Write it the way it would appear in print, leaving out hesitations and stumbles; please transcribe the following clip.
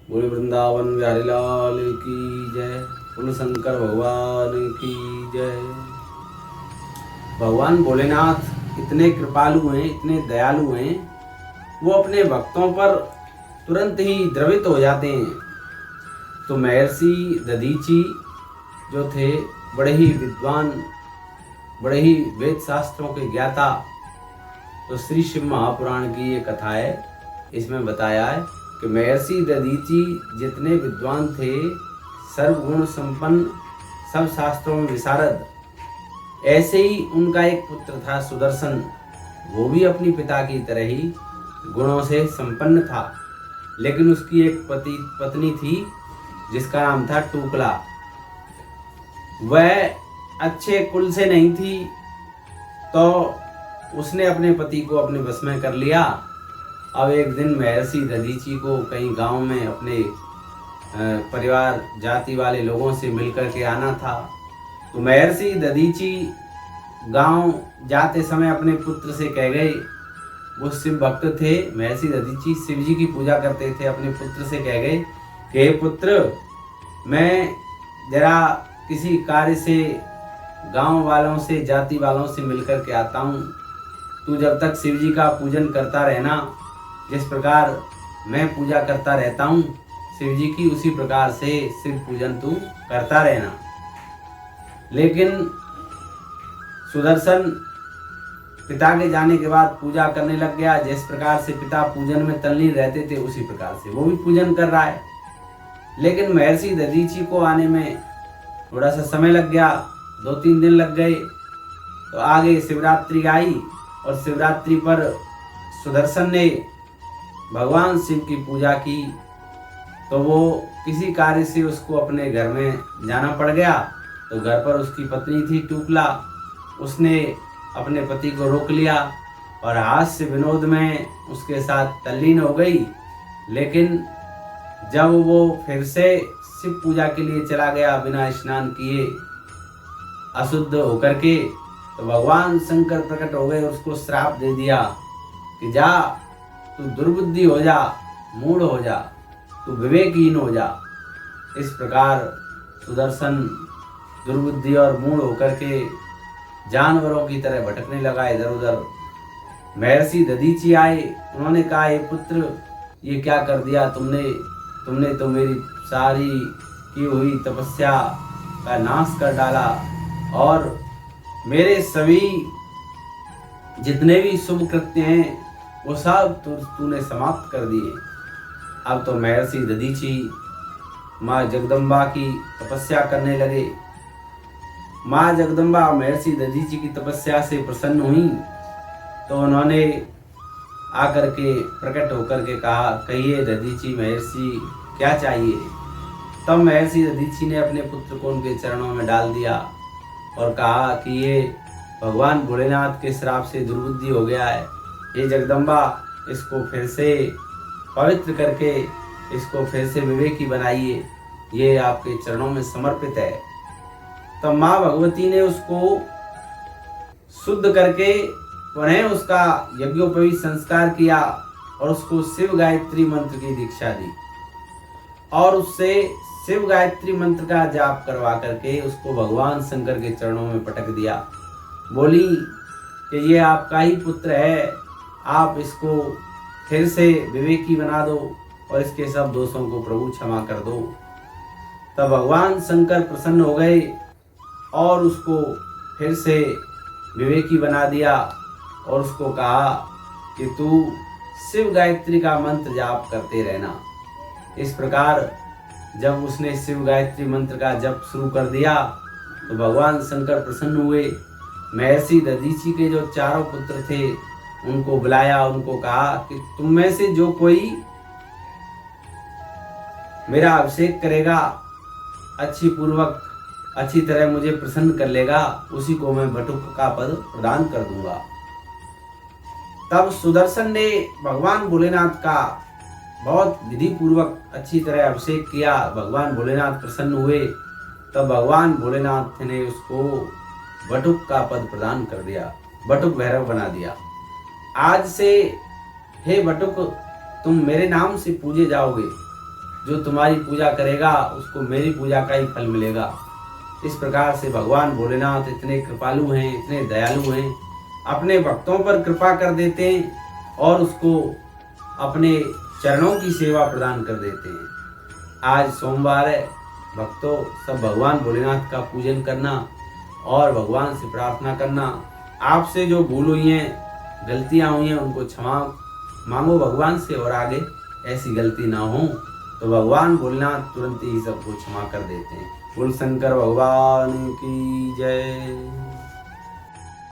बोले वृंदावन बिहारी लाल की जय। बोले शंकर भगवान की जय। भगवान भोलेनाथ इतने कृपालु हैं, इतने दयालु हैं, वो अपने भक्तों पर तुरंत ही द्रवित हो जाते हैं। तो महर्षि दधीची जो थे, बड़े ही विद्वान, बड़े ही वेद शास्त्रों के ज्ञाता। तो श्री शिव महापुराण की ये कथा है। इसमें बताया है कि महर्षि दधीची जितने विद्वान थे, सर्वगुण संपन्न, सब शास्त्रों में विशारद, ऐसे ही उनका एक पुत्र था सुदर्शन। वो भी अपनी पिता की तरह ही गुणों से संपन्न था, लेकिन उसकी एक पत्नी थी जिसका नाम था टूकला। वह अच्छे कुल से नहीं थी, तो उसने अपने पति को अपने वश में कर लिया। अब एक दिन महर्षि दधीची को कहीं गांव में अपने परिवार जाति वाले लोगों से मिलकर के आना था। तो महर्षि दधीची गांव जाते समय अपने पुत्र से कह गए, वो शिव भक्त थे, महर्षि दधीची शिव जी की पूजा करते थे। अपने पुत्र से कह गए कि हे पुत्र, मैं जरा किसी कार्य से गांव वालों से, जाति वालों से मिलकर के आता हूँ। तू जब तक शिव जी का पूजन करता रहना, जिस प्रकार मैं पूजा करता रहता हूँ शिव जी की, उसी प्रकार से शिव पूजन तू करता रहना। लेकिन सुदर्शन पिता के जाने के बाद पूजा करने लग गया। जिस प्रकार से पिता पूजन में तल्लीन रहते थे, उसी प्रकार से वो भी पूजन कर रहा है। लेकिन महर्षि दधीची को आने में थोड़ा सा समय लग गया, 2-3 दिन लग गए। तो आगे शिवरात्रि आई और शिवरात्रि पर सुदर्शन ने भगवान शिव की पूजा की। तो वो किसी कार्य से उसको अपने घर में जाना पड़ गया। तो घर पर उसकी पत्नी थी टूकला, उसने अपने पति को रोक लिया और हास्य विनोद में उसके साथ तल्लीन हो गई। लेकिन जब वो फिर से शिव पूजा के लिए चला गया बिना स्नान किए, अशुद्ध होकर के, तो भगवान शंकर प्रकट हो गए और उसको श्राप दे दिया कि जा, तू दुर्बुद्धि हो जा, मूढ़ हो जा, तू विवेकहीन हो जा। इस प्रकार सुदर्शन दुर्बुद्धि और मूढ़ होकर के जानवरों की तरह भटकने लगा इधर उधर। महर्षि दधीची आए, उन्होंने कहा, हे पुत्र, ये क्या कर दिया तुमने तो मेरी सारी की हुई तपस्या का नाश कर डाला और मेरे सभी जितने भी शुभ कृत्य हैं वो सब तूने समाप्त कर दिए। अब तो महर्षि दधीची माँ जगदम्बा की तपस्या करने लगे। माँ जगदम्बा महर्षि दधीची की तपस्या से प्रसन्न हुई। तो उन्होंने आकर के प्रकट होकर के कहा, कहिए दधीची महर्षि, क्या चाहिए। तब महर्षि दधीची ने अपने पुत्र को उनके चरणों में डाल दिया और कहा कि ये भगवान भोलेनाथ के श्राप से दुर्बुद्धि हो गया है। ये जगदम्बा, इसको फिर से पवित्र करके इसको फिर से विवेकी बनाइए, ये आपके चरणों में समर्पित है। तो माँ भगवती ने उसको शुद्ध करके पुनः उसका यज्ञोपवीत संस्कार किया और उसको शिव गायत्री मंत्र की दीक्षा दी और उससे शिव गायत्री मंत्र का जाप करवा करके उसको भगवान शंकर के चरणों में पटक दिया। बोली कि ये आपका ही पुत्र है, आप इसको फिर से विवेकी बना दो और इसके सब दोषों को प्रभु क्षमा कर दो। तब भगवान शंकर प्रसन्न हो गए और उसको फिर से विवेकी बना दिया और उसको कहा कि तू शिव गायत्री का मंत्र जाप करते रहना। इस प्रकार जब उसने शिव गायत्री मंत्र का जप शुरू कर दिया तो भगवान शंकर प्रसन्न हुए। महर्षि दधीची के जो चारों पुत्र थे उनको बुलाया, उनको कहा कि तुम में से जो कोई मेरा अभिषेक करेगा, अच्छी तरह मुझे प्रसन्न कर लेगा, उसी को मैं बटुक का पद प्रदान कर दूंगा। तब सुदर्शन ने भगवान भोलेनाथ का बहुत विधि पूर्वक अच्छी तरह अभिषेक किया। भगवान भोलेनाथ प्रसन्न हुए। तब भगवान भोलेनाथ ने उसको बटुक का पद प्रदान कर दिया, बटुक भैरव बना दिया। आज से हे बटुक, तुम मेरे नाम से पूजे जाओगे। जो तुम्हारी पूजा करेगा उसको मेरी पूजा का ही फल मिलेगा। इस प्रकार से भगवान भोलेनाथ इतने कृपालु हैं, इतने दयालु हैं, अपने भक्तों पर कृपा कर देते हैं और उसको अपने चरणों की सेवा प्रदान कर देते हैं। आज सोमवार है, भक्तों सब भगवान भोलेनाथ का पूजन करना और भगवान से प्रार्थना करना, आपसे जो भूल हुई हैं, गलतियां हुई हैं, उनको क्षमा मांगो भगवान से और आगे ऐसी गलती ना हो तो भगवान भोलेनाथ तुरंत ही सबको क्षमा कर देते हैं। बोल शंकर भगवान की जय।